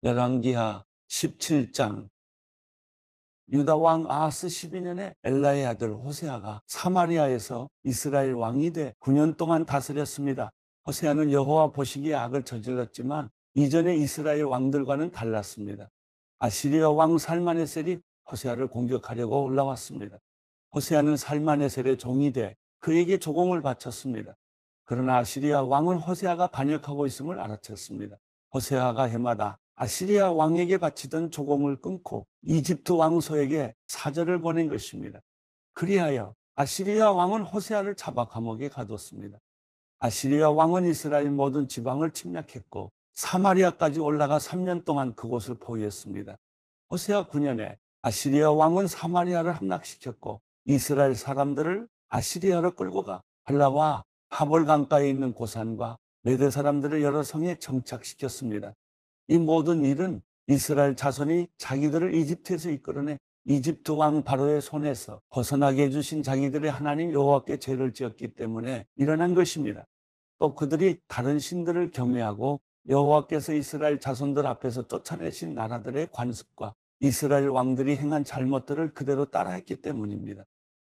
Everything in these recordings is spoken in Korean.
열왕기하 17장. 유다 왕 아하스 12년에 엘라의 아들 호세아가 사마리아에서 이스라엘 왕이 돼 9년 동안 다스렸습니다. 호세아는 여호와 보시기에 악을 저질렀지만 이전의 이스라엘 왕들과는 달랐습니다. 아시리아 왕 살마네셀이 호세아를 공격하려고 올라왔습니다. 호세아는 살마네셀의 종이 돼 그에게 조공을 바쳤습니다. 그러나 아시리아 왕은 호세아가 반역하고 있음을 알아챘습니다. 호세아가 해마다 아시리아 왕에게 바치던 조공을 끊고 이집트 왕소에게 사절을 보낸 것입니다. 그리하여 아시리아 왕은 호세아를 잡아 감옥에 가뒀습니다. 아시리아 왕은 이스라엘 모든 지방을 침략했고 사마리아까지 올라가 3년 동안 그곳을 포위했습니다. 호세아 9년에 아시리아 왕은 사마리아를 함락시켰고 이스라엘 사람들을 아시리아로 끌고 가 할라와 하볼 강가에 있는 고산과 메대 사람들을 여러 성에 정착시켰습니다. 이 모든 일은 이스라엘 자손이 자기들을 이집트에서 이끌어내 이집트 왕 바로의 손에서 벗어나게 해주신 자기들의 하나님 여호와께 죄를 지었기 때문에 일어난 것입니다. 또 그들이 다른 신들을 경외하고 여호와께서 이스라엘 자손들 앞에서 쫓아내신 나라들의 관습과 이스라엘 왕들이 행한 잘못들을 그대로 따라했기 때문입니다.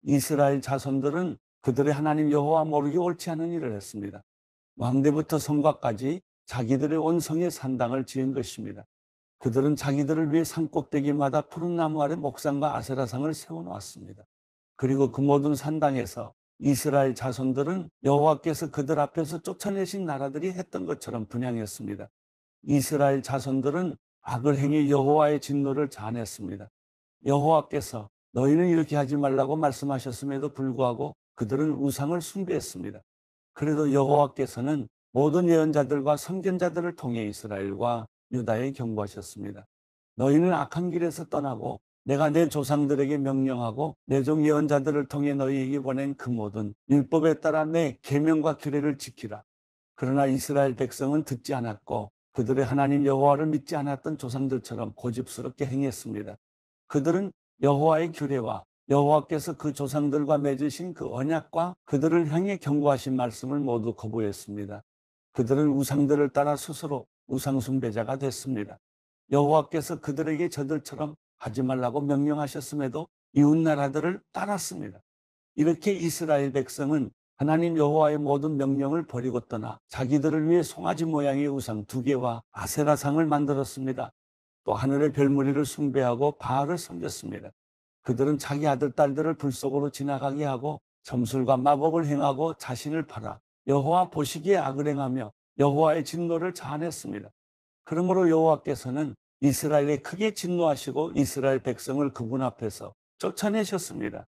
이스라엘 자손들은 그들의 하나님 여호와 모르게 옳지 않은 일을 했습니다. 왕대부터 성곽까지 자기들의 온 성에 산당을 지은 것입니다. 그들은 자기들을 위해 산꼭대기마다 푸른 나무 아래 목상과 아세라상을 세워놓았습니다. 그리고 그 모든 산당에서 이스라엘 자손들은 여호와께서 그들 앞에서 쫓아내신 나라들이 했던 것처럼 분향했습니다. 이스라엘 자손들은 악을 행해 여호와의 진노를 자아냈습니다. 여호와께서 너희는 이렇게 하지 말라고 말씀하셨음에도 불구하고 그들은 우상을 숭배했습니다. 그래도 여호와께서는 모든 예언자들과 선견자들을 통해 이스라엘과 유다에 경고하셨습니다. 너희는 악한 길에서 떠나고 내가 내 조상들에게 명령하고 내 종 예언자들을 통해 너희에게 보낸 그 모든 율법에 따라 내 계명과 규례를 지키라. 그러나 이스라엘 백성은 듣지 않았고 그들의 하나님 여호와를 믿지 않았던 조상들처럼 고집스럽게 행했습니다. 그들은 여호와의 규례와 여호와께서 그 조상들과 맺으신 그 언약과 그들을 향해 경고하신 말씀을 모두 거부했습니다. 그들은 우상들을 따라 스스로 우상 숭배자가 됐습니다. 여호와께서 그들에게 저들처럼 하지 말라고 명령하셨음에도 이웃 나라들을 따랐습니다. 이렇게 이스라엘 백성은 하나님 여호와의 모든 명령을 버리고 떠나 자기들을 위해 송아지 모양의 우상 2개와 아세라상을 만들었습니다. 또 하늘의 별무리를 숭배하고 바알을 섬겼습니다. 그들은 자기 아들, 딸들을 불 속으로 지나가게 하고 점술과 마법을 행하고 자신을 팔아 여호와 보시기에 악을 행하며 여호와의 진노를 자아냈습니다. 그러므로 여호와께서는 이스라엘에 크게 진노하시고 이스라엘 백성을 그분 앞에서 쫓아내셨습니다.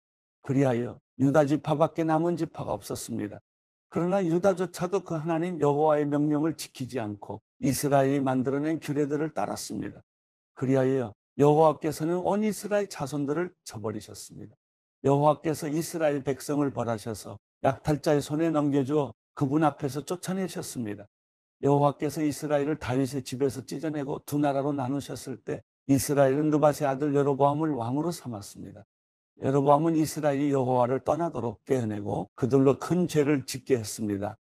그리하여 유다 지파밖에 남은 지파가 없었습니다. 그러나 유다조차도 그 하나님 여호와의 명령을 지키지 않고 이스라엘이 만들어낸 규례들을 따랐습니다. 그리하여 여호와께서는 온 이스라엘 자손들을 쳐버리셨습니다. 여호와께서 이스라엘 백성을 벌하셔서 약탈자의 손에 넘겨주어 그분 앞에서 쫓아내셨습니다. 여호와께서 이스라엘을 다윗의 집에서 찢어내고 2나라로 나누셨을 때 이스라엘은 느밧의 아들 여로보암을 왕으로 삼았습니다. 여로보암은 이스라엘이 여호와를 떠나도록 깨어내고 그들로 큰 죄를 짓게 했습니다.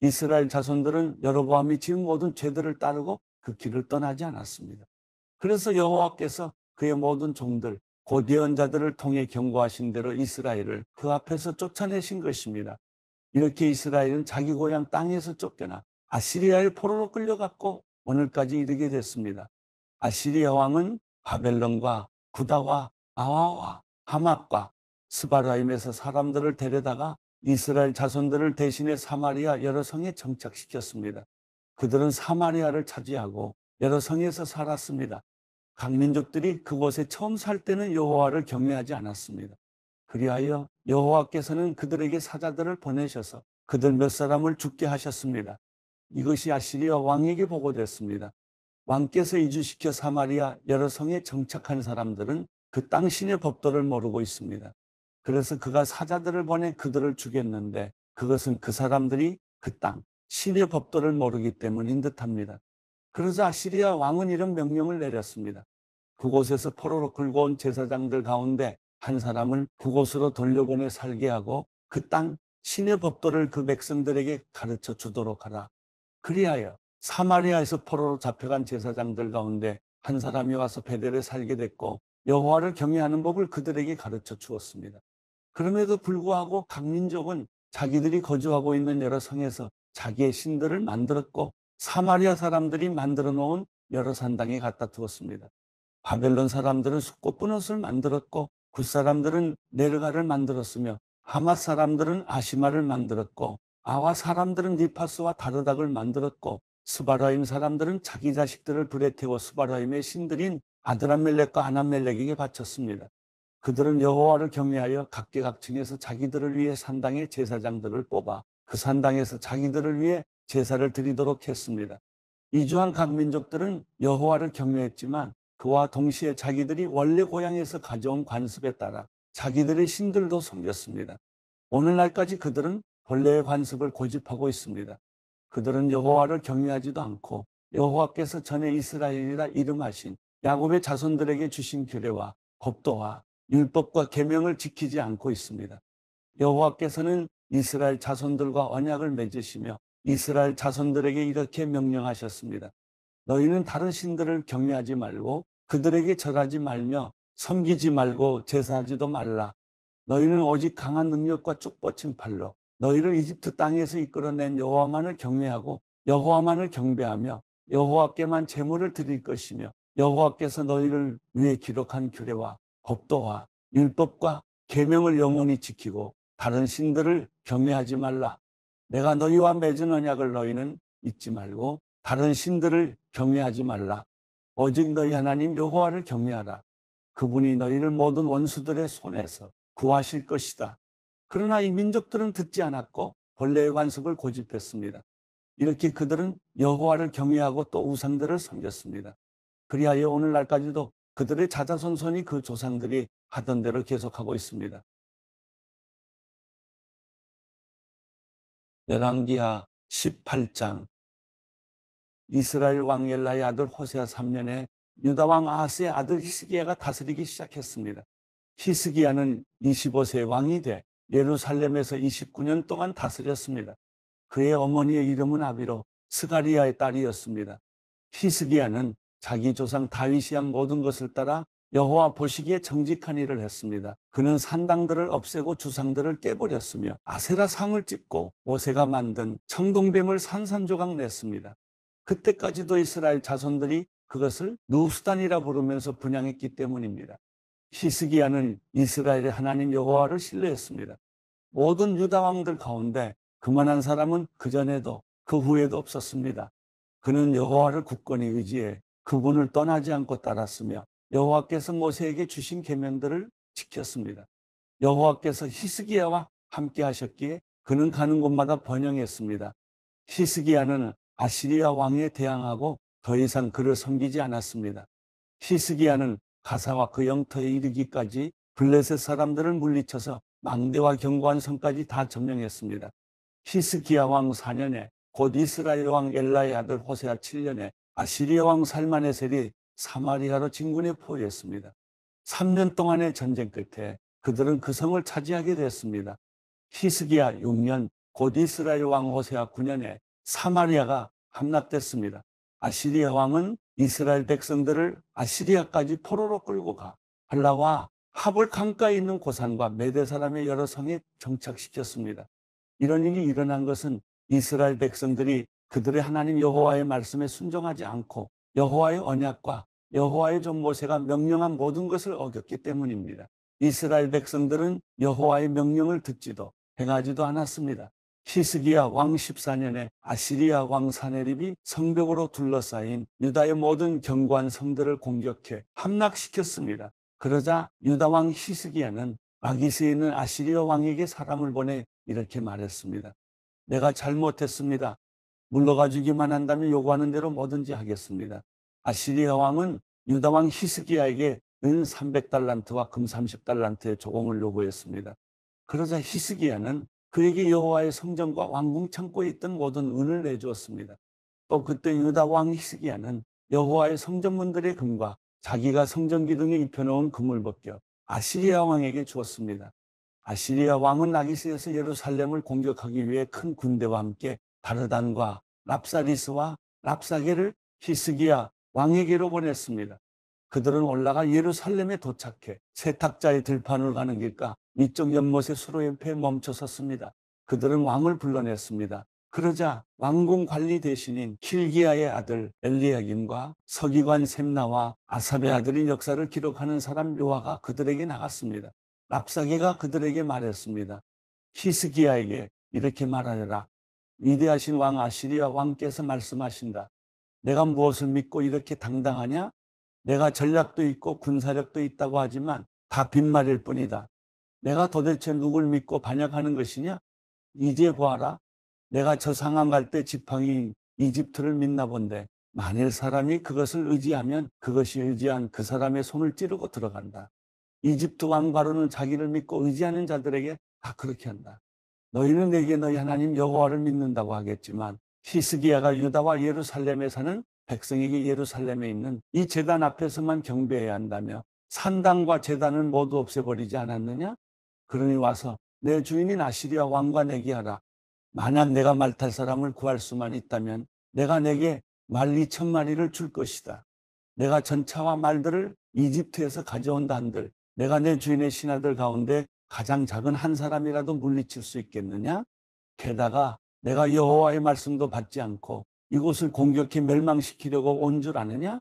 이스라엘 자손들은 여로보암이 지은 모든 죄들을 따르고 그 길을 떠나지 않았습니다. 그래서 여호와께서 그의 모든 종들 곧 예언자들을 통해 경고하신 대로 이스라엘을 그 앞에서 쫓아내신 것입니다. 이렇게 이스라엘은 자기 고향 땅에서 쫓겨나 아시리아의 포로로 끌려갔고 오늘까지 이르게 됐습니다. 아시리아 왕은 바벨론과 구다와 아와와 하맛과 스바라임에서 사람들을 데려다가 이스라엘 자손들을 대신해 사마리아 여러 성에 정착시켰습니다. 그들은 사마리아를 차지하고 여러 성에서 살았습니다. 각 민족들이 그곳에 처음 살 때는 여호와를 경외하지 않았습니다. 그리하여 여호와께서는 그들에게 사자들을 보내셔서 그들 몇 사람을 죽게 하셨습니다. 이것이 아시리아 왕에게 보고됐습니다. 왕께서 이주시켜 사마리아 여러 성에 정착한 사람들은 그 땅 신의 법도를 모르고 있습니다. 그래서 그가 사자들을 보내 그들을 죽였는데 그것은 그 사람들이 그 땅 신의 법도를 모르기 때문인 듯합니다. 그러자 아시리아 왕은 이런 명령을 내렸습니다. 그곳에서 포로로 끌고 온 제사장들 가운데 한 사람을 그곳으로 돌려보내 살게 하고 그 땅 신의 법도를 그 백성들에게 가르쳐 주도록 하라. 그리하여 사마리아에서 포로로 잡혀간 제사장들 가운데 한 사람이 와서 베델에 살게 됐고 여호와를 경외하는 법을 그들에게 가르쳐 주었습니다. 그럼에도 불구하고 각 민족은 자기들이 거주하고 있는 여러 성에서 자기의 신들을 만들었고 사마리아 사람들이 만들어 놓은 여러 산당에 갖다 두었습니다. 바벨론 사람들은 숫꽃분옷을 만들었고 굿 사람들은 네르가를 만들었으며 하맛 사람들은 아시마를 만들었고 아와 사람들은 니파스와 다르닥을 만들었고 스바라임 사람들은 자기 자식들을 불에 태워 스바라임의 신들인 아드람멜렉과 아남멜렉에게 바쳤습니다. 그들은 여호와를 경외하여 각계각층에서 자기들을 위해 산당의 제사장들을 뽑아 그 산당에서 자기들을 위해 제사를 드리도록 했습니다. 이주한 각 민족들은 여호와를 경외했지만 그와 동시에 자기들이 원래 고향에서 가져온 관습에 따라 자기들의 신들도 섬겼습니다. 오늘날까지 그들은 본래의 관습을 고집하고 있습니다. 그들은 여호와를 경외하지도 않고 여호와께서 전에 이스라엘이라 이름하신 야곱의 자손들에게 주신 규례와 법도와 율법과 계명을 지키지 않고 있습니다. 여호와께서는 이스라엘 자손들과 언약을 맺으시며 이스라엘 자손들에게 이렇게 명령하셨습니다. 너희는 다른 신들을 경외하지 말고 그들에게 절하지 말며 섬기지 말고 제사하지도 말라. 너희는 오직 강한 능력과 쭉 뻗친 팔로 너희를 이집트 땅에서 이끌어낸 여호와만을 경외하고 여호와만을 경배하며 여호와께만 제물을 드릴 것이며 여호와께서 너희를 위해 기록한 규례와 법도와 율법과 계명을 영원히 지키고 다른 신들을 경외하지 말라. 내가 너희와 맺은 언약을 너희는 잊지 말고 다른 신들을 경외하지 말라. 오직 너희 하나님 여호와를 경외하라. 그분이 너희를 모든 원수들의 손에서 구하실 것이다. 그러나 이 민족들은 듣지 않았고 본래의 관습을 고집했습니다. 이렇게 그들은 여호와를 경외하고 또 우상들을 섬겼습니다. 그리하여 오늘날까지도 그들의 자자손손이 그 조상들이 하던 대로 계속하고 있습니다. 열왕기하 18장. 이스라엘 왕 엘라의 아들 호세아 3년에 유다 왕 아하스의 아들 히스기야가 다스리기 시작했습니다. 히스기야는 25세 왕이 돼 예루살렘에서 29년 동안 다스렸습니다. 그의 어머니의 이름은 아비로 스가리야의 딸이었습니다. 히스기야는 자기 조상 다윗이 한 모든 것을 따라 여호와 보시기에 정직한 일을 했습니다. 그는 산당들을 없애고 주상들을 깨버렸으며 아세라 상을 찍고 모세가 만든 청동뱀을 산산조각 냈습니다. 그때까지도 이스라엘 자손들이 그것을 누수단이라 부르면서 분향했기 때문입니다. 히스기야는 이스라엘의 하나님 여호와를 신뢰했습니다. 모든 유다 왕들 가운데 그만한 사람은 그전에도 그 후에도 없었습니다. 그는 여호와를 굳건히 의지해 그분을 떠나지 않고 따랐으며 여호와께서 모세에게 주신 계명들을 지켰습니다. 여호와께서 히스기야와 함께 하셨기에 그는 가는 곳마다 번영했습니다. 히스기야는 아시리아 왕에 대항하고 더 이상 그를 섬기지 않았습니다. 히스기야는 가사와 그 영토에 이르기까지 블레셋 사람들을 물리쳐서 망대와 견고한 성까지 다 점령했습니다. 히스기야 왕 4년에 곧 이스라엘 왕 엘라의 아들 호세아 7년에 아시리아 왕 살마네셀이 사마리아로 진군에 포위했습니다. 3년 동안의 전쟁 끝에 그들은 그 성을 차지하게 됐습니다. 히스기야 6년 곧 이스라엘 왕 호세아 9년에 사마리아가 함락됐습니다. 아시리아 왕은 이스라엘 백성들을 아시리아까지 포로로 끌고 가 발라와 하볼 강가에 있는 고산과 메대 사람의 여러 성에 정착시켰습니다. 이런 일이 일어난 것은 이스라엘 백성들이 그들의 하나님 여호와의 말씀에 순종하지 않고 여호와의 언약과 여호와의 종 모세가 명령한 모든 것을 어겼기 때문입니다. 이스라엘 백성들은 여호와의 명령을 듣지도 행하지도 않았습니다. 히스기야 왕 14년에 아시리아 왕 사네립이 성벽으로 둘러싸인 유다의 모든 견고한 성들을 공격해 함락시켰습니다. 그러자 유다 왕 히스기야는 라기스에 있는 아시리아 왕에게 사람을 보내 이렇게 말했습니다. 내가 잘못했습니다. 물러가 주기만 한다면 요구하는 대로 뭐든지 하겠습니다. 아시리아 왕은 유다 왕 히스기야에게 은 300달란트와 금 30달란트의 조공을 요구했습니다. 그러자 히스기야는 그에게 여호와의 성전과 왕궁 창고에 있던 모든 은을 내주었습니다. 또 그때 유다 왕 히스기야는 여호와의 성전문들의 금과 자기가 성전 기둥에 입혀놓은 금을 벗겨 아시리아 왕에게 주었습니다. 아시리아 왕은 라기스에서 예루살렘을 공격하기 위해 큰 군대와 함께 다르단과 랍사리스와 랍사게를 히스기야 왕에게로 보냈습니다. 그들은 올라가 예루살렘에 도착해 세탁자의 들판을 가는 길가 위쪽 연못의 수로 옆에 멈춰 섰습니다. 그들은 왕을 불러냈습니다. 그러자 왕궁 관리 대신인 힐기야의 아들 엘리야김과 서기관 셈나와 아삽의 아들인 역사를 기록하는 사람 요아가 그들에게 나갔습니다. 랍사게가 그들에게 말했습니다. 히스기야에게 이렇게 말하여라. 위대하신 왕 아시리아 왕께서 말씀하신다. 내가 무엇을 믿고 이렇게 당당하냐? 내가 전략도 있고 군사력도 있다고 하지만 다 빈말일 뿐이다. 내가 도대체 누굴 믿고 반역하는 것이냐? 이제 보아라. 내가 저 상황 갈 때 지팡이인 이집트를 믿나 본데 만일 사람이 그것을 의지하면 그것이 의지한 그 사람의 손을 찌르고 들어간다. 이집트 왕 바로는 자기를 믿고 의지하는 자들에게 다 그렇게 한다. 너희는 내게 너희 하나님 여호와를 믿는다고 하겠지만 히스기야가 유다와 예루살렘에 사는 백성에게 예루살렘에 있는 이 제단 앞에서만 경배해야 한다며 산당과 제단은 모두 없애버리지 않았느냐? 그러니 와서 내 주인인 아시리아 왕과 내게 하라. 만약 내가 말 탈 사람을 구할 수만 있다면 내가 내게 말 2,000마리를 줄 것이다. 내가 전차와 말들을 이집트에서 가져온다 한들 내가 내 주인의 신하들 가운데 가장 작은 한 사람이라도 물리칠 수 있겠느냐? 게다가 내가 여호와의 말씀도 받지 않고 이곳을 공격해 멸망시키려고 온 줄 아느냐?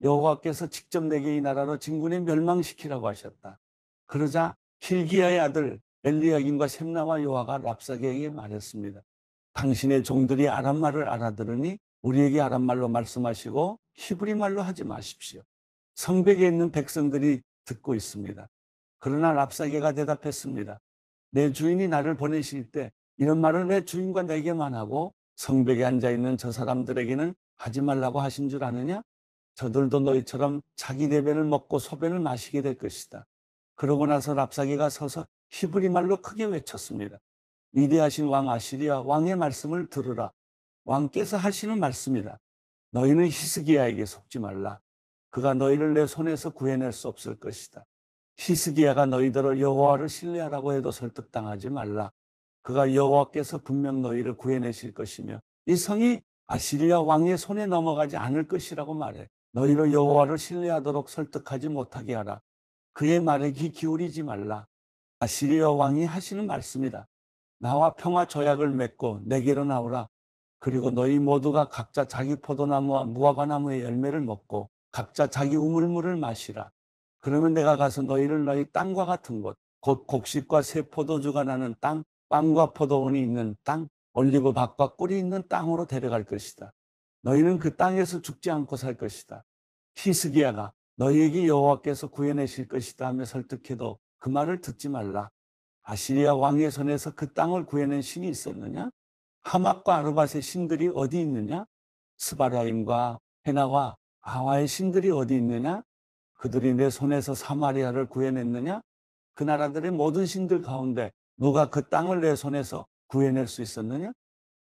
여호와께서 직접 내게 이 나라로 진군에 멸망시키라고 하셨다. 그러자 힐기야의 아들 엘리야김과 셈나와 요아가 랍사게에게 말했습니다. 당신의 종들이 아람말을 알아들으니 우리에게 아람말로 말씀하시고 히브리 말로 하지 마십시오. 성벽에 있는 백성들이 듣고 있습니다. 그러나 랍사게가 대답했습니다. 내 주인이 나를 보내실 때 이런 말을 내 주인과 내게만 하고 성벽에 앉아있는 저 사람들에게는 하지 말라고 하신 줄 아느냐? 저들도 너희처럼 자기 내변을 먹고 소변을 마시게 될 것이다. 그러고 나서 랍사게가 서서 히브리 말로 크게 외쳤습니다. 위대하신 왕 아시리아 왕의 말씀을 들으라. 왕께서 하시는 말씀이다. 너희는 히스기야에게 속지 말라. 그가 너희를 내 손에서 구해낼 수 없을 것이다. 히스기야가 너희들을 여호와를 신뢰하라고 해도 설득당하지 말라. 그가 여호와께서 분명 너희를 구해내실 것이며 이 성이 아시리아 왕의 손에 넘어가지 않을 것이라고 말해. 너희를 여호와를 신뢰하도록 설득하지 못하게 하라. 그의 말에 귀 기울이지 말라. 아시리아 왕이 하시는 말씀이다. 나와 평화 조약을 맺고 내게로 나오라. 그리고 너희 모두가 각자 자기 포도나무와 무화과나무의 열매를 먹고 각자 자기 우물물을 마시라. 그러면 내가 가서 너희를 너희 땅과 같은 곳, 곧 곡식과 새 포도주가 나는 땅, 빵과 포도원이 있는 땅, 올리브 밭과 꿀이 있는 땅으로 데려갈 것이다. 너희는 그 땅에서 죽지 않고 살 것이다. 히스기야가 너희에게 여호와께서 구해내실 것이다 하며 설득해도 그 말을 듣지 말라. 아시리아 왕의 손에서 그 땅을 구해낸 신이 있었느냐? 하맛과 아르밧의 신들이 어디 있느냐? 스바라임과 헤나와 아와의 신들이 어디 있느냐? 그들이 내 손에서 사마리아를 구해냈느냐? 그 나라들의 모든 신들 가운데 누가 그 땅을 내 손에서 구해낼 수 있었느냐?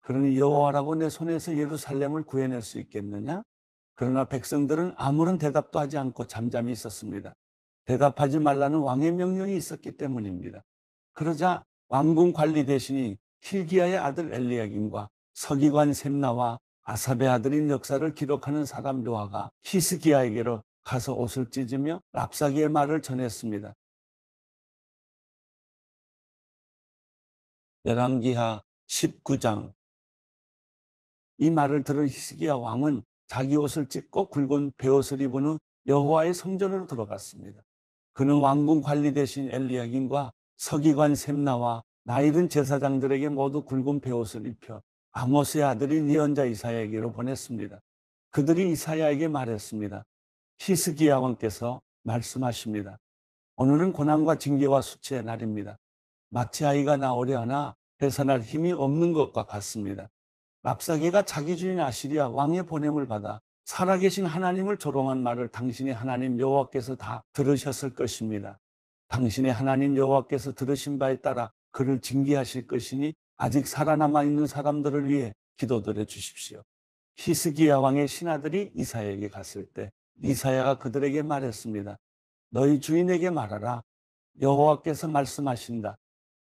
그러니 여호와라고 내 손에서 예루살렘을 구해낼 수 있겠느냐? 그러나 백성들은 아무런 대답도 하지 않고 잠잠히 있었습니다. 대답하지 말라는 왕의 명령이 있었기 때문입니다. 그러자 왕궁 관리 대신이 힐기야의 아들 엘리야김과 서기관 셈나와 아삽의 아들인 역사를 기록하는 사람 요아가 히스기야에게로 가서 옷을 찢으며 랍사기의 말을 전했습니다. 열왕기하 19장. 이 말을 들은 히스기야 왕은 자기 옷을 찢고 굵은 베옷을 입은 후 여호와의 성전으로 들어갔습니다. 그는 왕궁 관리 대신 엘리야김과 서기관 셈나와 나이든 제사장들에게 모두 굵은 베옷을 입혀 아모스의 아들인 예언자 이사야에게로 보냈습니다. 그들이 이사야에게 말했습니다. 히스기야 왕께서 말씀하십니다. 오늘은 고난과 징계와 수치의 날입니다. 마치 아이가 나오려 하나 해산할 힘이 없는 것과 같습니다. 랍사게가 자기 주인 아시리아 왕의 보냄을 받아 살아계신 하나님을 조롱한 말을 당신의 하나님 여호와께서 다 들으셨을 것입니다. 당신의 하나님 여호와께서 들으신 바에 따라 그를 징계하실 것이니 아직 살아남아 있는 사람들을 위해 기도드려 주십시오. 히스기야 왕의 신하들이 이사야에게 갔을 때 이사야가 그들에게 말했습니다. 너희 주인에게 말하라. 여호와께서 말씀하신다.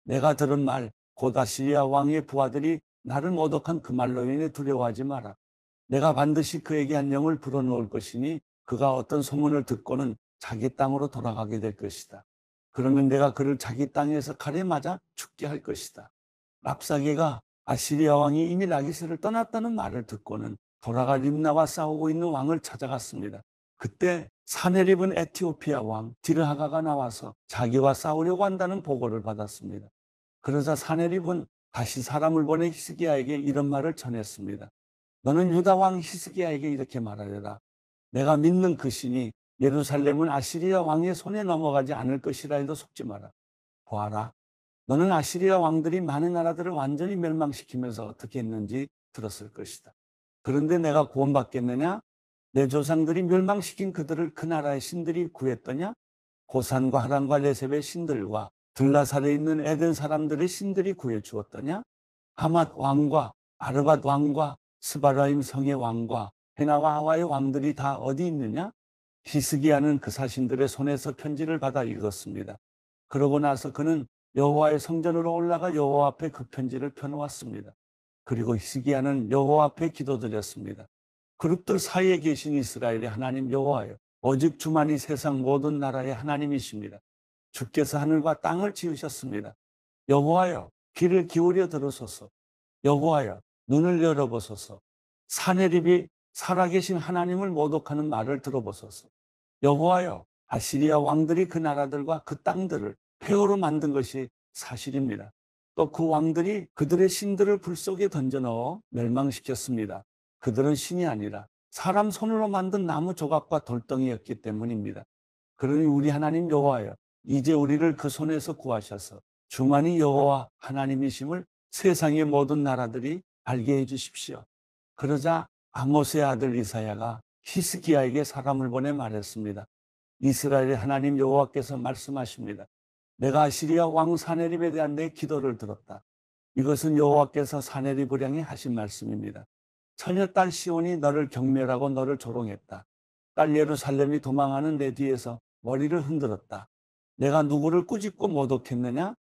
내가 들은 말 곧 아시리아 왕의 부하들이 나를 모독한 그 말로 인해 두려워하지 마라. 내가 반드시 그에게 한 영을 불어넣을 것이니 그가 어떤 소문을 듣고는 자기 땅으로 돌아가게 될 것이다. 그러면 내가 그를 자기 땅에서 칼에 맞아 죽게 할 것이다. 랍사게가 아시리아 왕이 이미 라기스를 떠났다는 말을 듣고는 돌아가 림나와 싸우고 있는 왕을 찾아갔습니다. 그때 사네립은 에티오피아 왕 디르하가가 나와서 자기와 싸우려고 한다는 보고를 받았습니다. 그러자 사네립은 다시 사람을 보내 히스기야에게 이런 말을 전했습니다. 너는 유다 왕 히스기야에게 이렇게 말하려라. 내가 믿는 그 신이 예루살렘은 아시리아 왕의 손에 넘어가지 않을 것이라 해도 속지 마라. 보아라. 너는 아시리아 왕들이 많은 나라들을 완전히 멸망시키면서 어떻게 했는지 들었을 것이다. 그런데 내가 구원받겠느냐? 내 조상들이 멸망시킨 그들을 그 나라의 신들이 구했더냐? 고산과 하란과 레셉의 신들과 들라살에 있는 에덴 사람들의 신들이 구해주었더냐? 하맛 왕과 아르밧 왕과 스바라임 성의 왕과 헤나와 하와의 왕들이 다 어디 있느냐? 히스기야는 그 사신들의 손에서 편지를 받아 읽었습니다. 그러고 나서 그는 여호와의 성전으로 올라가 여호와 앞에 그 편지를 펴놓았습니다. 그리고 히스기야는 여호와 앞에 기도드렸습니다. 그룹들 사이에 계신 이스라엘의 하나님 여호와여, 오직 주만이 세상 모든 나라의 하나님이십니다. 주께서 하늘과 땅을 지으셨습니다. 여호와여, 귀를 기울여 들으소서. 여호와여, 눈을 열어보소서. 사내립이 살아계신 하나님을 모독하는 말을 들어보소서. 여호와여, 아시리아 왕들이 그 나라들과 그 땅들을 폐허로 만든 것이 사실입니다. 또 그 왕들이 그들의 신들을 불 속에 던져넣어 멸망시켰습니다. 그들은 신이 아니라 사람 손으로 만든 나무 조각과 돌덩이였기 때문입니다. 그러니 우리 하나님 여호와여, 이제 우리를 그 손에서 구하셔서 주만이 여호와 하나님이심을 세상의 모든 나라들이 알게 해 주십시오. 그러자 아모스의 아들 이사야가 히스기야에게 사람을 보내 말했습니다. 이스라엘의 하나님 여호와께서 말씀하십니다. 내가 아시리아 왕 사네립에 대한 내 기도를 들었다. 이것은 여호와께서 사네립을 향해 하신 말씀입니다. 처녀딸 시온이 너를 경멸하고 너를 조롱했다. 딸 예루살렘이 도망하는 내 뒤에서 머리를 흔들었다. 내가 누구를 꾸짖고 모독했느냐?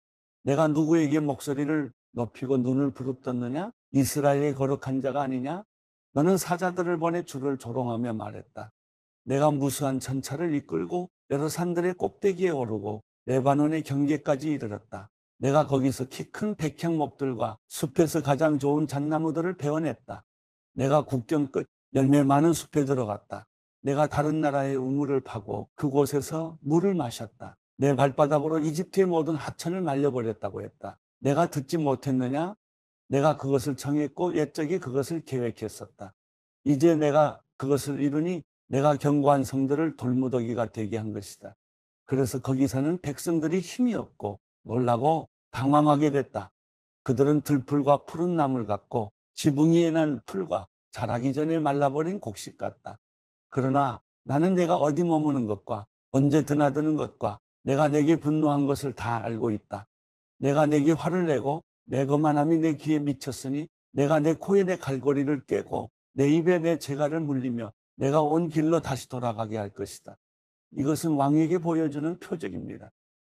내가 누구에게 목소리를 높이고 눈을 부릅떴느냐? 이스라엘의 거룩한 자가 아니냐? 너는 사자들을 보내 주를 조롱하며 말했다. 내가 무수한 전차를 이끌고 여러 산들의 꼭대기에 오르고 레바논의 경계까지 이르렀다. 내가 거기서 키 큰 백향목들과 숲에서 가장 좋은 잣나무들을 베어냈다. 내가 국경 끝 열매 많은 숲에 들어갔다. 내가 다른 나라의 우물을 파고 그곳에서 물을 마셨다. 내 발바닥으로 이집트의 모든 하천을 말려버렸다고 했다. 내가 듣지 못했느냐? 내가 그것을 정했고 옛적에 그것을 계획했었다. 이제 내가 그것을 이루니 내가 견고한 성들을 돌무더기가 되게 한 것이다. 그래서 거기 사는 백성들이 힘이 없고 놀라고 당황하게 됐다. 그들은 들풀과 푸른 나물 같고 지붕 위에 난 풀과 자라기 전에 말라버린 곡식 같다. 그러나 나는 내가 어디 머무는 것과 언제 드나드는 것과 내가 내게 분노한 것을 다 알고 있다. 내가 내게 화를 내고 내 거만함이 내 귀에 미쳤으니 내가 내 코에 내 갈고리를 꿰고 내 입에 내 재갈을 물리며 내가 온 길로 다시 돌아가게 할 것이다. 이것은 왕에게 보여주는 표적입니다.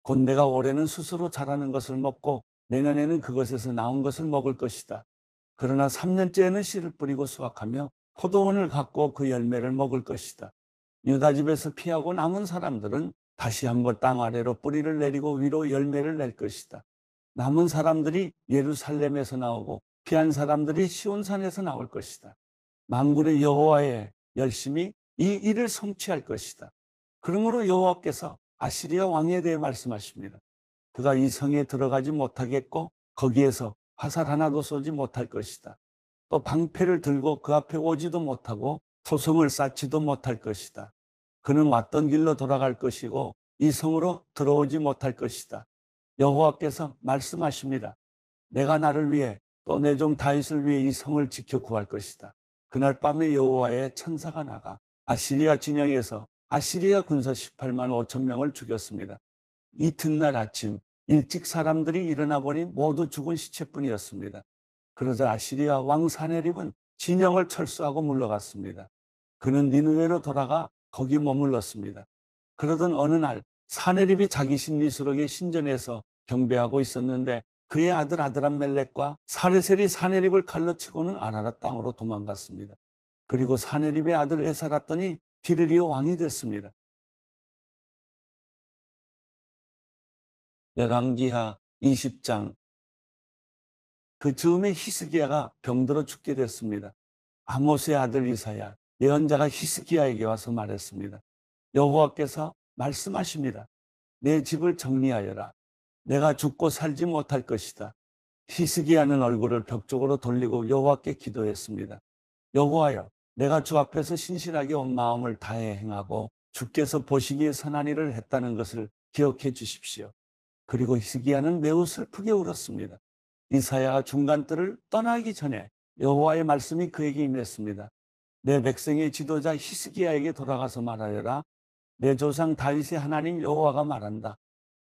곧 내가 올해는 스스로 자라는 것을 먹고 내년에는 그것에서 나온 것을 먹을 것이다. 그러나 3년째에는 씨를 뿌리고 수확하며 포도원을 갖고 그 열매를 먹을 것이다. 유다 집에서 피하고 남은 사람들은 다시 한번 땅 아래로 뿌리를 내리고 위로 열매를 낼 것이다. 남은 사람들이 예루살렘에서 나오고 피한 사람들이 시온산에서 나올 것이다. 만군의 여호와의 열심히 이 일을 성취할 것이다. 그러므로 여호와께서 아시리아 왕에 대해 말씀하십니다. 그가 이 성에 들어가지 못하겠고 거기에서 화살 하나도 쏘지 못할 것이다. 또 방패를 들고 그 앞에 오지도 못하고 토성을 쌓지도 못할 것이다. 그는 왔던 길로 돌아갈 것이고 이 성으로 들어오지 못할 것이다. 여호와께서 말씀하십니다. 내가 나를 위해 또 내 종 다윗을 위해 이 성을 지켜 구할 것이다. 그날 밤에 여호와의 천사가 나가 아시리아 진영에서 아시리아 군사 18만 5천 명을 죽였습니다. 이튿날 아침 일찍 사람들이 일어나 보니 모두 죽은 시체뿐이었습니다. 그러자 아시리아 왕 사네립은 진영을 철수하고 물러갔습니다. 그는 니느웨로 돌아가 거기 머물렀습니다. 그러던 어느 날 사네립이 자기 신리수록의 신전에서 경배하고 있었는데 그의 아들 아드람멜렉과 사레셀이 사네립을 칼로 치고는 아라랏 땅으로 도망갔습니다. 그리고 사네립의 아들 에사랐더니 디르리오 왕이 됐습니다. 열왕기하 20장. 그 즈음에 히스기야가 병들어 죽게 됐습니다. 아모스의 아들 이사야 예언자가 히스기야에게 와서 말했습니다. 여호와께서 말씀하십니다. 내 집을 정리하여라. 내가 죽고 살지 못할 것이다. 히스기야는 얼굴을 벽 쪽으로 돌리고 여호와께 기도했습니다. 여호와여, 내가 주 앞에서 신실하게 온 마음을 다해 행하고 주께서 보시기에 선한 일을 했다는 것을 기억해 주십시오. 그리고 히스기야는 매우 슬프게 울었습니다. 이사야가 중간뜰을 떠나기 전에 여호와의 말씀이 그에게 임했습니다. 내 백성의 지도자 히스기야에게 돌아가서 말하여라. 내 조상 다윗의 하나님 여호와가 말한다.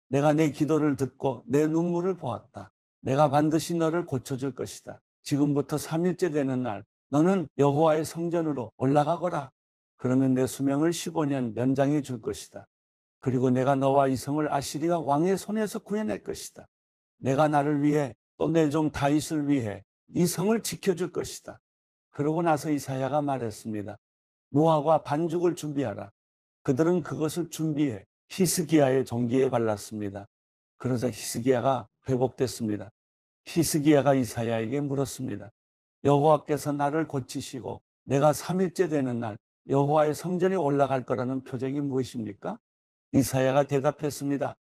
내가 내 기도를 듣고 내 눈물을 보았다. 내가 반드시 너를 고쳐줄 것이다. 지금부터 3일째 되는 날 너는 여호와의 성전으로 올라가거라. 그러면 내 수명을 15년 연장해 줄 것이다. 그리고 내가 너와 이 성을 아시리아 왕의 손에서 구해낼 것이다. 내가 나를 위해 또 내 종 다윗을 위해 이 성을 지켜줄 것이다. 그러고 나서 이사야가 말했습니다. 무화과 반죽을 준비하라. 그들은 그것을 준비해 히스기야의 종기에 발랐습니다. 그러자 히스기야가 회복됐습니다. 히스기야가 이사야에게 물었습니다. 여호와께서 나를 고치시고 내가 3일째 되는 날 여호와의 성전에 올라갈 거라는 표적이 무엇입니까? 이사야가 대답했습니다.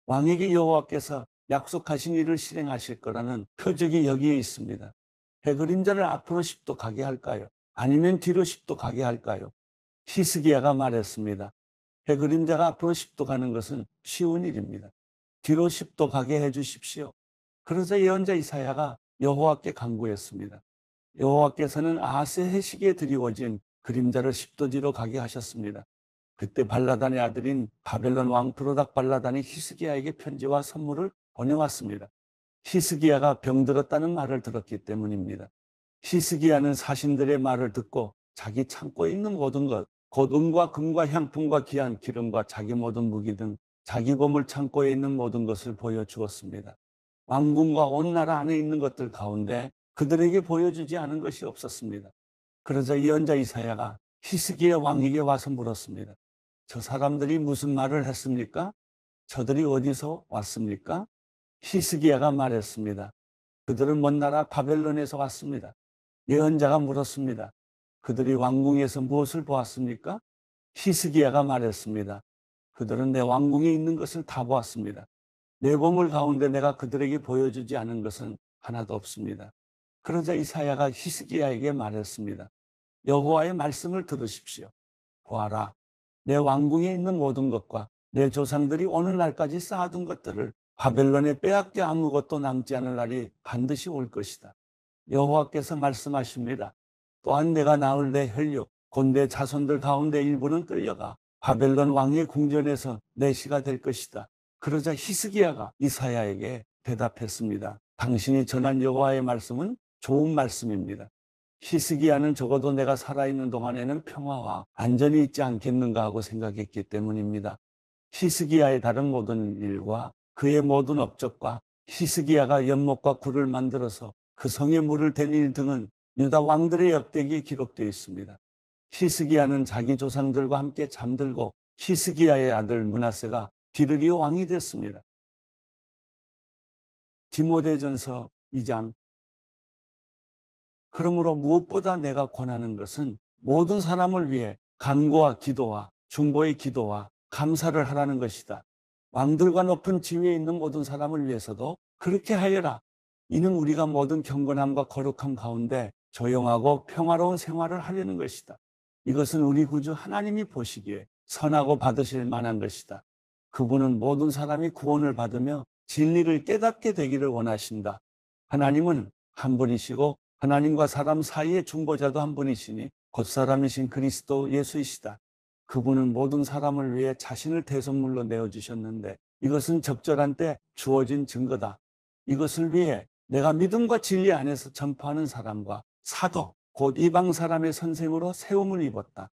왕에게 여호와께서 약속하신 일을 실행하실 거라는 표적이 여기에 있습니다. 해 그림자를 앞으로 10도 가게 할까요? 아니면 뒤로 10도 가게 할까요? 히스기야가 말했습니다. 해 그림자가 앞으로 10도 가는 것은 쉬운 일입니다. 뒤로 10도 가게 해 주십시오. 그러자 예언자 이사야가 여호와께 간구했습니다. 여호와께서는 아하스의 해시기에 드리워진 그림자를 10도 뒤로 가게 하셨습니다. 그때 발라단의 아들인 바벨론 왕 브로닥 발라단이 히스기야에게 편지와 선물을 보내왔습니다. 히스기야가 병들었다는 말을 들었기 때문입니다. 히스기야는 사신들의 말을 듣고 자기 창고에 있는 모든 것, 곧 은과 금과 향품과 귀한 기름과 자기 모든 무기 등 자기 보물 창고에 있는 모든 것을 보여주었습니다. 왕궁과 온 나라 안에 있는 것들 가운데 그들에게 보여주지 않은 것이 없었습니다. 그러자 예언자 이사야가 히스기야 왕에게 와서 물었습니다. 저 사람들이 무슨 말을 했습니까? 저들이 어디서 왔습니까? 히스기야가 말했습니다. 그들은 먼 나라 바벨론에서 왔습니다. 예언자가 물었습니다. 그들이 왕궁에서 무엇을 보았습니까? 히스기야가 말했습니다. 그들은 내 왕궁에 있는 것을 다 보았습니다. 내 보물 가운데 내가 그들에게 보여주지 않은 것은 하나도 없습니다. 그러자 이사야가 히스기야에게 말했습니다. 여호와의 말씀을 들으십시오. 보아라, 내 왕궁에 있는 모든 것과 내 조상들이 오늘날까지 쌓아둔 것들을 바벨론에 빼앗겨 아무것도 남지 않을 날이 반드시 올 것이다. 여호와께서 말씀하십니다. 또한 내가 낳을 내 혈육, 곧 내 자손들 가운데 일부는 끌려가 바벨론 왕의 궁전에서 내시가 될 것이다. 그러자 히스기야가 이사야에게 대답했습니다. 당신이 전한 여호와의 말씀은 좋은 말씀입니다. 히스기야는 적어도 내가 살아있는 동안에는 평화와 안전이 있지 않겠는가 하고 생각했기 때문입니다. 히스기야의 다른 모든 일과 그의 모든 업적과 히스기야가 연못과 굴을 만들어서 그 성에 물을 댄 일 등은 유다 왕들의 역대기에 기록되어 있습니다. 히스기야는 자기 조상들과 함께 잠들고 히스기야의 아들 므낫세가 디르리오 왕이 됐습니다. 디모데전서 2장. 그러므로 무엇보다 내가 권하는 것은 모든 사람을 위해 간구와 기도와 중보의 기도와 감사를 하라는 것이다. 왕들과 높은 지위에 있는 모든 사람을 위해서도 그렇게 하여라. 이는 우리가 모든 경건함과 거룩함 가운데 조용하고 평화로운 생활을 하려는 것이다. 이것은 우리 구주 하나님이 보시기에 선하고 받으실 만한 것이다. 그분은 모든 사람이 구원을 받으며 진리를 깨닫게 되기를 원하신다. 하나님은 한 분이시고 하나님과 사람 사이의 중보자도 한 분이시니 곧 사람이신 그리스도 예수이시다. 그분은 모든 사람을 위해 자신을 대속물로 내어주셨는데 이것은 적절한 때 주어진 증거다. 이것을 위해 내가 믿음과 진리 안에서 전파하는 사람과 사도, 곧 이방 사람의 선생으로 세움을 입었다.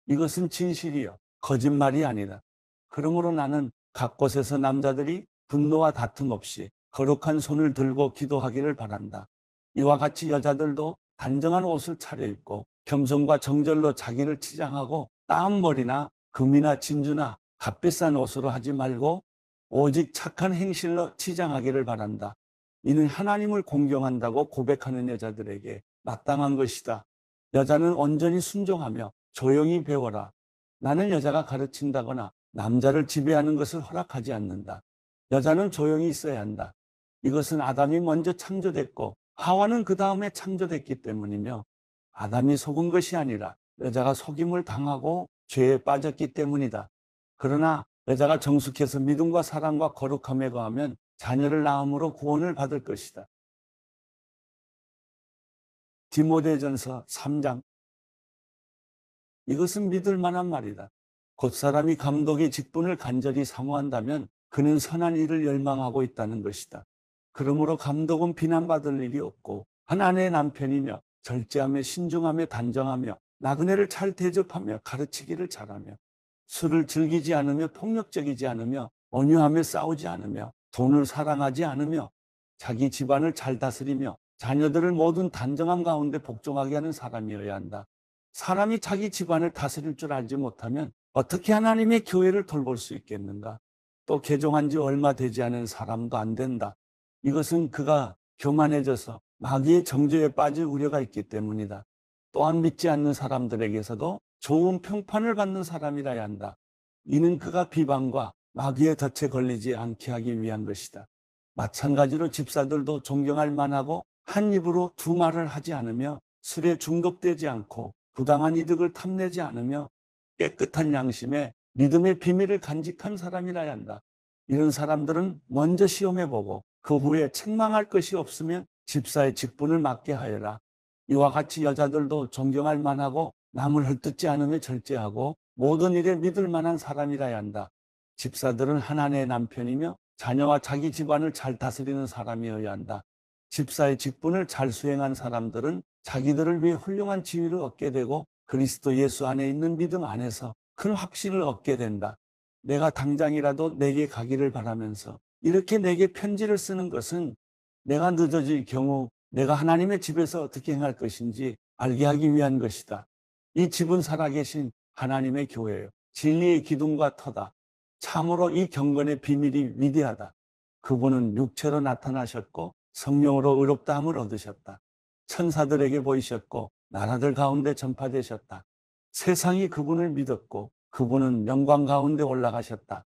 이것은 진실이요 거짓말이 아니다. 그러므로 나는 각 곳에서 남자들이 분노와 다툼 없이 거룩한 손을 들고 기도하기를 바란다. 이와 같이 여자들도 단정한 옷을 차려입고 겸손과 정절로 자기를 치장하고 따은 머리나 금이나 진주나 값비싼 옷으로 하지 말고 오직 착한 행실로 치장하기를 바란다. 이는 하나님을 공경한다고 고백하는 여자들에게 마땅한 것이다. 여자는 온전히 순종하며 조용히 배워라. 나는 여자가 가르친다거나 남자를 지배하는 것을 허락하지 않는다. 여자는 조용히 있어야 한다. 이것은 아담이 먼저 창조됐고 하와는 그 다음에 창조됐기 때문이며 아담이 속은 것이 아니라 여자가 속임을 당하고 죄에 빠졌기 때문이다. 그러나 여자가 정숙해서 믿음과 사랑과 거룩함에 거하면 자녀를 낳음으로 구원을 받을 것이다. 디모데전서 3장. 이것은 믿을 만한 말이다. 곧 사람이 감독의 직분을 간절히 사모한다면 그는 선한 일을 열망하고 있다는 것이다. 그러므로 감독은 비난받을 일이 없고 한 아내의 남편이며 절제하며 신중하며 단정하며 나그네를 잘 대접하며 가르치기를 잘하며 술을 즐기지 않으며 폭력적이지 않으며 온유하며 싸우지 않으며 돈을 사랑하지 않으며 자기 집안을 잘 다스리며 자녀들을 모든 단정함 가운데 복종하게 하는 사람이어야 한다. 사람이 자기 집안을 다스릴 줄 알지 못하면 어떻게 하나님의 교회를 돌볼 수 있겠는가? 또 개종한 지 얼마 되지 않은 사람도 안 된다. 이것은 그가 교만해져서 마귀의 정죄에 빠질 우려가 있기 때문이다. 또한 믿지 않는 사람들에게서도 좋은 평판을 받는 사람이라야 한다. 이는 그가 비방과 마귀의 덫에 걸리지 않게 하기 위한 것이다. 마찬가지로 집사들도 존경할 만하고 한 입으로 두 말을 하지 않으며 술에 중독되지 않고 부당한 이득을 탐내지 않으며 깨끗한 양심에 믿음의 비밀을 간직한 사람이라야 한다. 이런 사람들은 먼저 시험해보고 그 후에 책망할 것이 없으면 집사의 직분을 맡게 하여라. 이와 같이 여자들도 존경할 만하고 남을 헐뜯지 않으며 절제하고 모든 일에 믿을 만한 사람이라야 한다. 집사들은 한 아내의 남편이며 자녀와 자기 집안을 잘 다스리는 사람이어야 한다. 집사의 직분을 잘 수행한 사람들은 자기들을 위해 훌륭한 지위를 얻게 되고 그리스도 예수 안에 있는 믿음 안에서 큰 확신을 얻게 된다. 내가 당장이라도 내게 가기를 바라면서 이렇게 내게 편지를 쓰는 것은 내가 늦어질 경우 내가 하나님의 집에서 어떻게 행할 것인지 알게 하기 위한 것이다. 이 집은 살아계신 하나님의 교회예요. 진리의 기둥과 터다. 참으로 이 경건의 비밀이 위대하다. 그분은 육체로 나타나셨고 성령으로 의롭다함을 얻으셨다. 천사들에게 보이셨고 나라들 가운데 전파되셨다. 세상이 그분을 믿었고 그분은 영광 가운데 올라가셨다.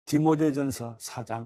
디모데전서 4장.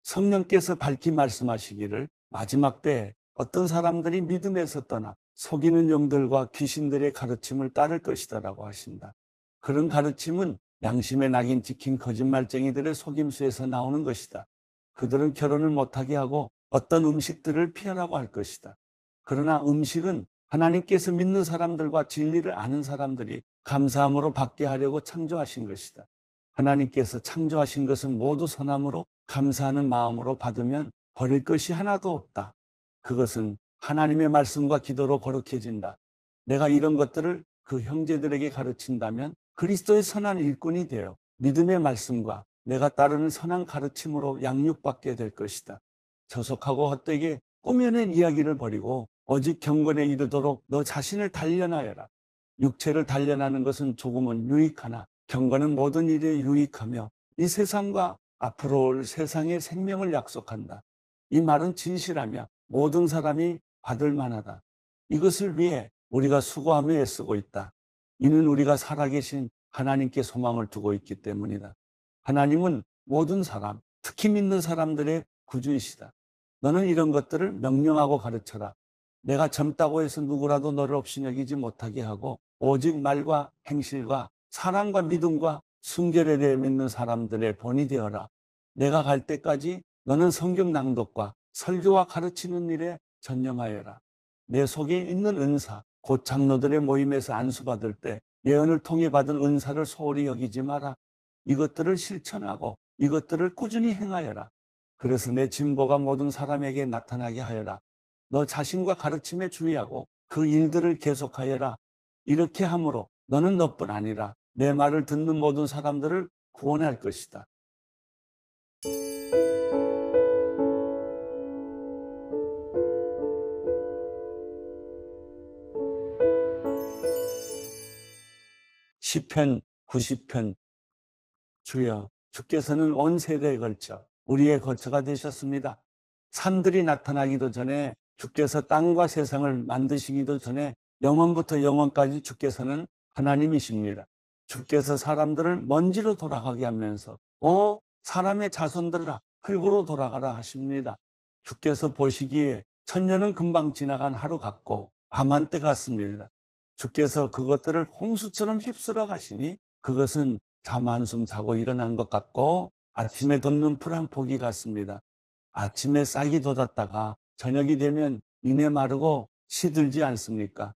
성령께서 밝히 말씀하시기를 마지막 때에 어떤 사람들이 믿음에서 떠나 속이는 영들과 귀신들의 가르침을 따를 것이다라고 하신다. 그런 가르침은 양심의 낙인 찍힌 거짓말쟁이들의 속임수에서 나오는 것이다. 그들은 결혼을 못하게 하고 어떤 음식들을 피하라고 할 것이다. 그러나 음식은 하나님께서 믿는 사람들과 진리를 아는 사람들이 감사함으로 받게 하려고 창조하신 것이다. 하나님께서 창조하신 것은 모두 선함으로 감사하는 마음으로 받으면 버릴 것이 하나도 없다. 그것은 하나님의 말씀과 기도로 거룩해진다. 내가 이런 것들을 그 형제들에게 가르친다면 그리스도의 선한 일꾼이 되어 믿음의 말씀과 내가 따르는 선한 가르침으로 양육받게 될 것이다. 저속하고 헛되게 꾸며낸 이야기를 버리고 오직 경건에 이르도록 너 자신을 단련하여라. 육체를 단련하는 것은 조금은 유익하나 경건은 모든 일에 유익하며 이 세상과 앞으로 올 세상의 생명을 약속한다. 이 말은 진실하며 모든 사람이 받을 만하다. 이것을 위해 우리가 수고하며 애쓰고 있다. 이는 우리가 살아계신 하나님께 소망을 두고 있기 때문이다. 하나님은 모든 사람, 특히 믿는 사람들의 구주이시다. 너는 이런 것들을 명령하고 가르쳐라. 내가 젊다고 해서 누구라도 너를 업신여기지 못하게 하고 오직 말과 행실과 사랑과 믿음과 순결에 대해 믿는 사람들의 본이 되어라. 내가 갈 때까지 너는 성경 낭독과 설교와 가르치는 일에 전념하여라. 내 속에 있는 은사, 곧 장로들의 모임에서 안수받을 때 예언을 통해 받은 은사를 소홀히 여기지 마라. 이것들을 실천하고 이것들을 꾸준히 행하여라. 그래서 내 진보가 모든 사람에게 나타나게 하여라. 너 자신과 가르침에 주의하고 그 일들을 계속하여라. 이렇게 함으로 너는 너뿐 아니라 내 말을 듣는 모든 사람들을 구원할 것이다. 시편 90편 주여 주께서는 온 세대에 걸쳐 우리의 거처가 되셨습니다. 산들이 나타나기도 전에 주께서 땅과 세상을 만드시기도 전에 영원부터 영원까지 주께서는 하나님이십니다. 주께서 사람들을 먼지로 돌아가게 하면서 사람의 자손들아 흙으로 돌아가라 하십니다. 주께서 보시기에 천년은 금방 지나간 하루 같고 밤 한때 같습니다. 주께서 그것들을 홍수처럼 휩쓸어 가시니 그것은 잠 한숨 자고 일어난 것 같고 아침에 돋는 풀 한 포기 같습니다. 아침에 싹이 돋았다가 저녁이 되면 이내 마르고 시들지 않습니까?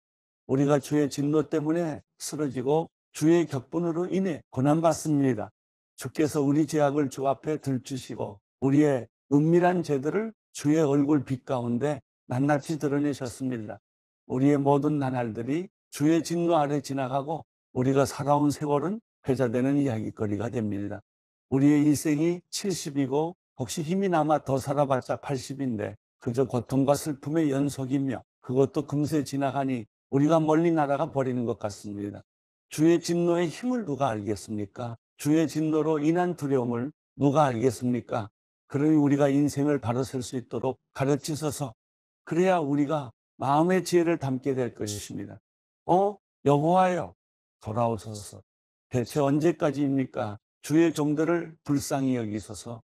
우리가 주의 진노 때문에 쓰러지고 주의 격분으로 인해 고난받습니다. 주께서 우리 죄악을 주 앞에 들추시고 우리의 은밀한 죄들을 주의 얼굴 빛 가운데 낱낱이 드러내셨습니다. 우리의 모든 나날들이 주의 진노 아래 지나가고 우리가 살아온 세월은 회자되는 이야기거리가 됩니다. 우리의 일생이 70이고 혹시 힘이 남아 더 살아봤자 80인데 그저 고통과 슬픔의 연속이며 그것도 금세 지나가니 우리가 멀리 날아가 버리는 것 같습니다. 주의 진노의 힘을 누가 알겠습니까? 주의 진노로 인한 두려움을 누가 알겠습니까? 그러니 우리가 인생을 바로 설 수 있도록 가르치소서. 그래야 우리가 마음의 지혜를 담게 될 것입니다. 여호와여 돌아오소서. 대체 언제까지입니까? 주의 종들을 불쌍히 여기소서.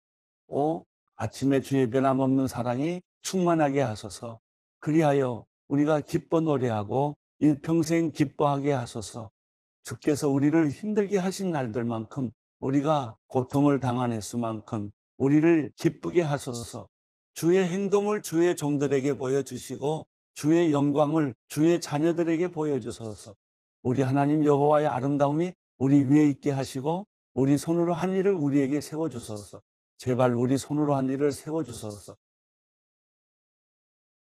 아침에 주의 변함없는 사랑이 충만하게 하소서. 그리하여 우리가 기뻐 노래하고 일평생 기뻐하게 하소서. 주께서 우리를 힘들게 하신 날들만큼 우리가 고통을 당한 수만큼 우리를 기쁘게 하소서. 주의 행동을 주의 종들에게 보여주시고 주의 영광을 주의 자녀들에게 보여주소서. 우리 하나님 여호와의 아름다움이 우리 위에 있게 하시고 우리 손으로 한 일을 우리에게 세워주소서. 제발 우리 손으로 한 일을 세워주소서.